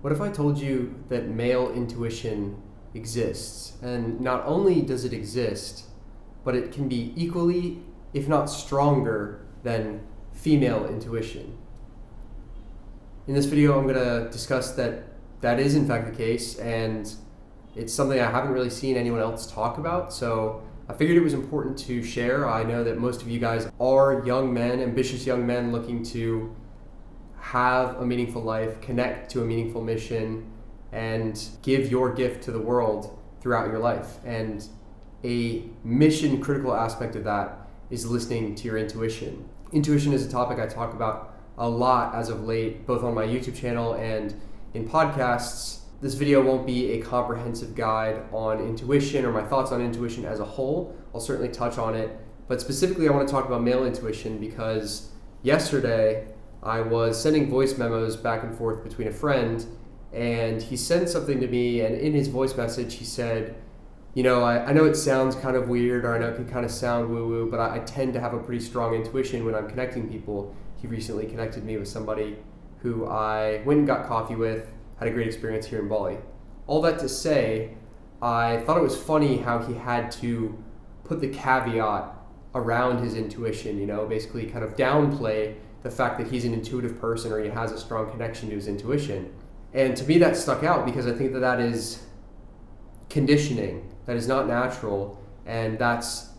What if I told you that male intuition exists? And not only does it exist, but it can be equally, if not stronger, than female intuition. In this video, I'm going to discuss that is in fact the case, and it's something I haven't really seen anyone else talk about, so I figured it was important to share. I know that most of you guys are young men, ambitious young men looking to have a meaningful life, connect to a meaningful mission, and give your gift to the world throughout your life. And a mission critical aspect of that is listening to your intuition. Intuition is a topic I talk about a lot as of late, both on my YouTube channel and in podcasts. This video won't be a comprehensive guide on intuition or my thoughts on intuition as a whole. I'll certainly touch on it, but specifically I want to talk about male intuition because yesterday I was sending voice memos back and forth between a friend, and he sent something to me, and in his voice message he said, I know it sounds kind of weird, or I know it can kind of sound woo-woo, but I tend to have a pretty strong intuition when I'm connecting people. He recently connected me with somebody who I went and got coffee with, had a great experience here in Bali. All that to say, I thought it was funny how he had to put the caveat around his intuition, basically kind of downplay the fact that he's an intuitive person or he has a strong connection to his intuition. And to me that stuck out because I think that is conditioning, that is not natural, and that's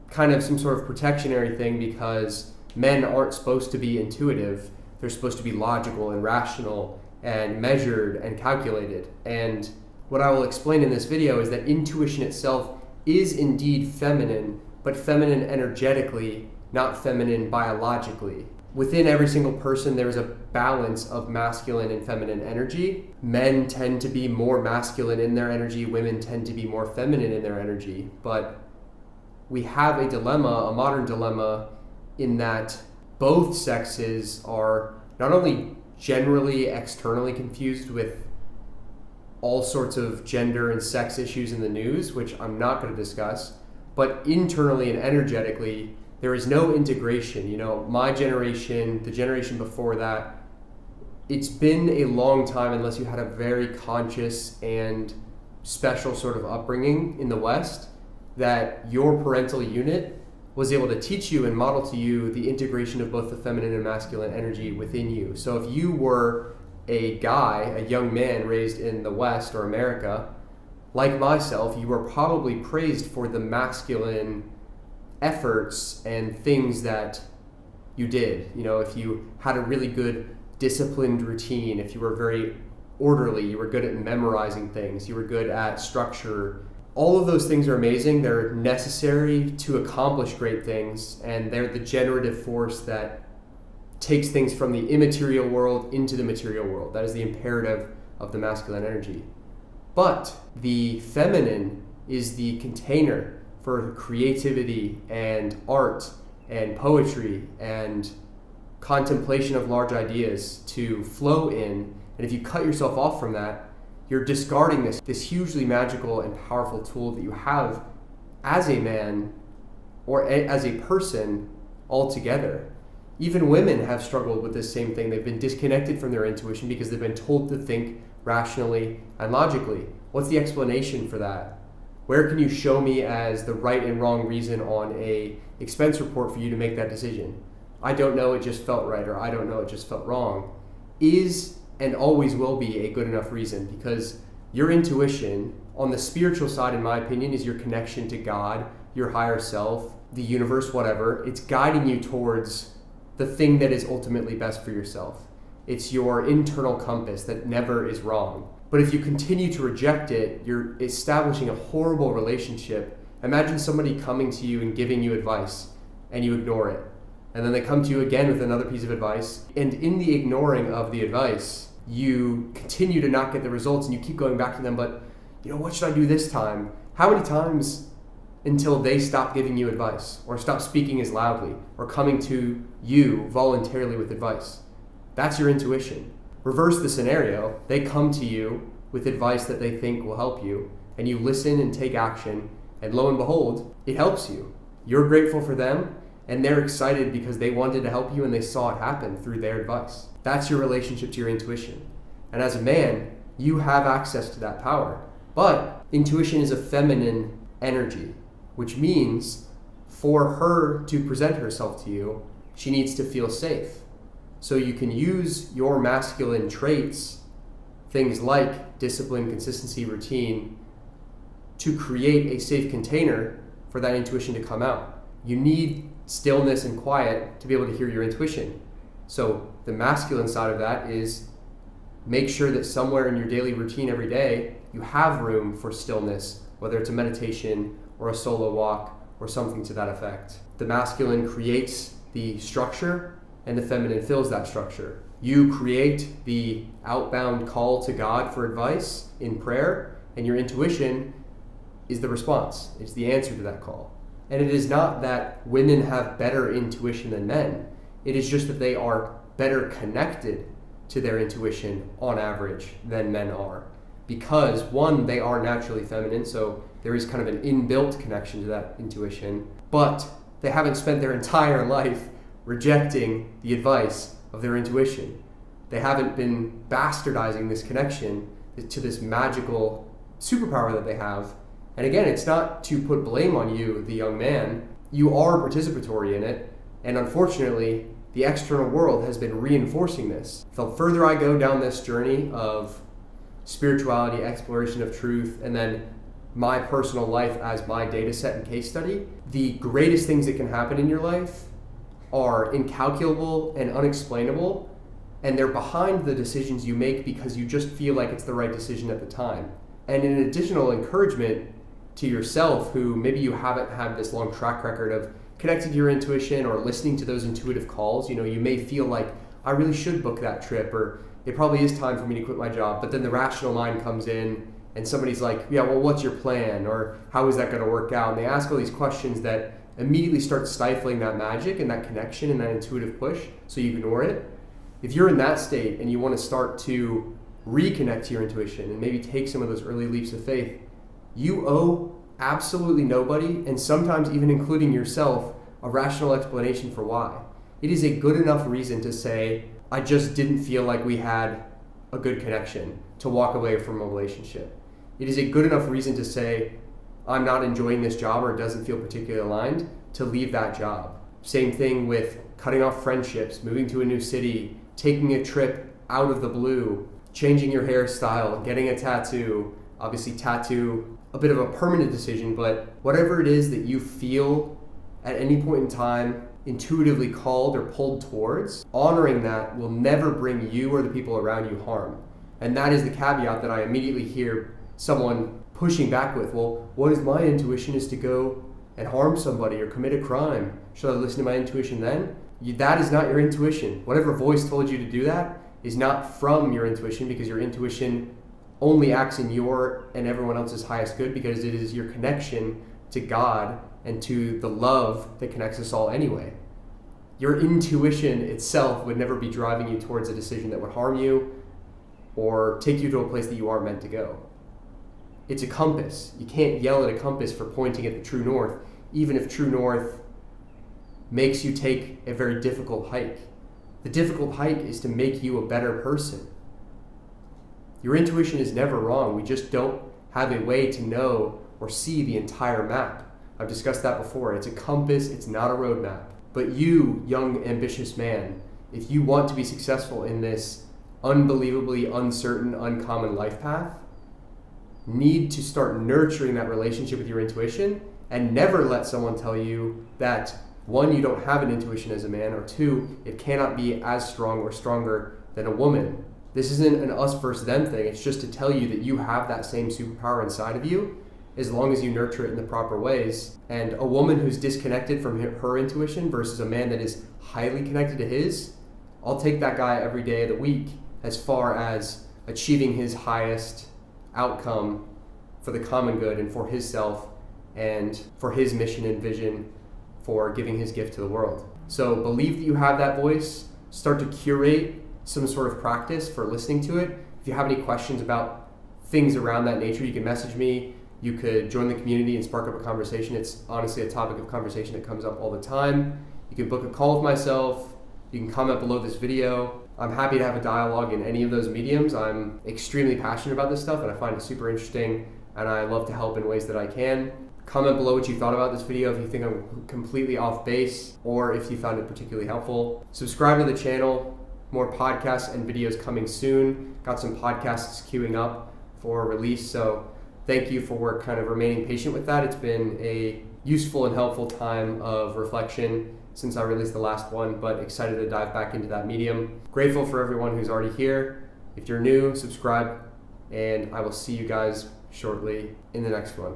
kind of some sort of protectionary thing because men aren't supposed to be intuitive. They're supposed to be logical and rational and measured and calculated. And what I will explain in this video is that intuition itself is indeed feminine, but feminine energetically, not feminine biologically. Within every single person, there's a balance of masculine and feminine energy. Men tend to be more masculine in their energy, women tend to be more feminine in their energy. But we have a dilemma, a modern dilemma, in that both sexes are not only generally externally confused with all sorts of gender and sex issues in the news, which I'm not going to discuss, but internally and energetically, there is no integration. My generation, the generation before that, it's been a long time, unless you had a very conscious and special sort of upbringing in the West, that your parental unit was able to teach you and model to you the integration of both the feminine and masculine energy within you. So if you were a guy, a young man raised in the West or America, like myself, you were probably praised for the masculine efforts and things that you did. If you had a really good disciplined routine, if you were very orderly, you were good at memorizing things, you were good at structure. All of those things are amazing. They're necessary to accomplish great things, and they're the generative force that takes things from the immaterial world into the material world. That is the imperative of the masculine energy. But the feminine is the container for creativity and art and poetry and contemplation of large ideas to flow in. And if you cut yourself off from that, you're discarding this hugely magical and powerful tool that you have as a man or as a person altogether. Even women have struggled with this same thing. They've been disconnected from their intuition because they've been told to think rationally and logically. What's the explanation for that? Where can you show me as the right and wrong reason on a expense report for you to make that decision? I don't know, it just felt right, or I don't know, it just felt wrong. Is and always will be a good enough reason, because your intuition on the spiritual side, in my opinion, is your connection to God, your higher self, the universe, whatever. It's guiding you towards the thing that is ultimately best for yourself. It's your internal compass that never is wrong. But if you continue to reject it, you're establishing a horrible relationship. Imagine somebody coming to you and giving you advice and you ignore it. And then they come to you again with another piece of advice. And in the ignoring of the advice, you continue to not get the results and you keep going back to them, but what should I do this time? How many times until they stop giving you advice or stop speaking as loudly or coming to you voluntarily with advice? That's your intuition. Reverse the scenario. They come to you with advice that they think will help you, and you listen and take action, and lo and behold, it helps you. You're grateful for them, and they're excited because they wanted to help you and they saw it happen through their advice. That's your relationship to your intuition. And as a man, you have access to that power. But intuition is a feminine energy, which means for her to present herself to you, she needs to feel safe. So you can use your masculine traits, things like discipline, consistency, routine, to create a safe container for that intuition to come out. You need stillness and quiet to be able to hear your intuition. So the masculine side of that is make sure that somewhere in your daily routine every day, you have room for stillness, whether it's a meditation or a solo walk or something to that effect. The masculine creates the structure and the feminine fills that structure. You create the outbound call to God for advice in prayer, and your intuition is the response. It's the answer to that call. And it is not that women have better intuition than men. It is just that they are better connected to their intuition on average than men are. Because one, they are naturally feminine, so there is kind of an inbuilt connection to that intuition, but they haven't spent their entire life rejecting the advice of their intuition. They haven't been bastardizing this connection to this magical superpower that they have. And again, it's not to put blame on you, the young man. You are participatory in it, and unfortunately, the external world has been reinforcing this. The further I go down this journey of spirituality, exploration of truth, and then my personal life as my data set and case study, the greatest things that can happen in your life are incalculable and unexplainable, and they're behind the decisions you make because you just feel like it's the right decision at the time. And an additional encouragement to yourself, who maybe you haven't had this long track record of connecting to your intuition or listening to those intuitive calls. You may feel like, I really should book that trip, or it probably is time for me to quit my job, but then the rational mind comes in and somebody's like, yeah, well, what's your plan? Or how is that going to work out? And they ask all these questions that immediately start stifling that magic and that connection and that intuitive push, so you ignore it. If you're in that state and you want to start to reconnect to your intuition and maybe take some of those early leaps of faith, you owe absolutely nobody, and sometimes even including yourself, a rational explanation for why. It is a good enough reason to say, I just didn't feel like we had a good connection, to walk away from a relationship. It is a good enough reason to say, I'm not enjoying this job, or it doesn't feel particularly aligned, to leave that job. Same thing with cutting off friendships, moving to a new city, taking a trip out of the blue, changing your hairstyle, getting a tattoo. Obviously tattoo, a bit of a permanent decision, but whatever it is that you feel at any point in time intuitively called or pulled towards, honoring that will never bring you or the people around you harm. And that is the caveat that I immediately hear someone pushing back with, well, what is my intuition is to go and harm somebody or commit a crime. Should I listen to my intuition then? That is not your intuition. Whatever voice told you to do that is not from your intuition, because your intuition only acts in your and everyone else's highest good, because it is your connection to God and to the love that connects us all anyway. Your intuition itself would never be driving you towards a decision that would harm you or take you to a place that you aren't meant to go. It's a compass. You can't yell at a compass for pointing at the true north, even if true north makes you take a very difficult hike. The difficult hike is to make you a better person. Your intuition is never wrong. We just don't have a way to know or see the entire map. I've discussed that before. It's a compass, it's not a roadmap. But you, young, ambitious man, if you want to be successful in this unbelievably uncertain, uncommon life path, need to start nurturing that relationship with your intuition, and never let someone tell you that, one, you don't have an intuition as a man, or two, it cannot be as strong or stronger than a woman. This isn't an us versus them thing. It's just to tell you that you have that same superpower inside of you, as long as you nurture it in the proper ways. And a woman who's disconnected from her intuition versus a man that is highly connected to his, I'll take that guy every day of the week as far as achieving his highest outcome for the common good and for his self and for his mission and vision for giving his gift to the world. So believe that you have that voice. Start to curate some sort of practice for listening to it. If you have any questions about things around that nature, you can message me. You could join the community and spark up a conversation. It's honestly a topic of conversation that comes up all the time. You can book a call with myself. You can comment below this video. I'm happy to have a dialogue in any of those mediums. I'm extremely passionate about this stuff and I find it super interesting, and I love to help in ways that I can. Comment below what you thought about this video, if you think I'm completely off base or if you found it particularly helpful. Subscribe to the channel, more podcasts and videos coming soon. Got some podcasts queuing up for release, so thank you for kind of remaining patient with that. It's been a useful and helpful time of reflection since I released the last one, but excited to dive back into that medium. Grateful for everyone who's already here. If you're new, subscribe, and I will see you guys shortly in the next one.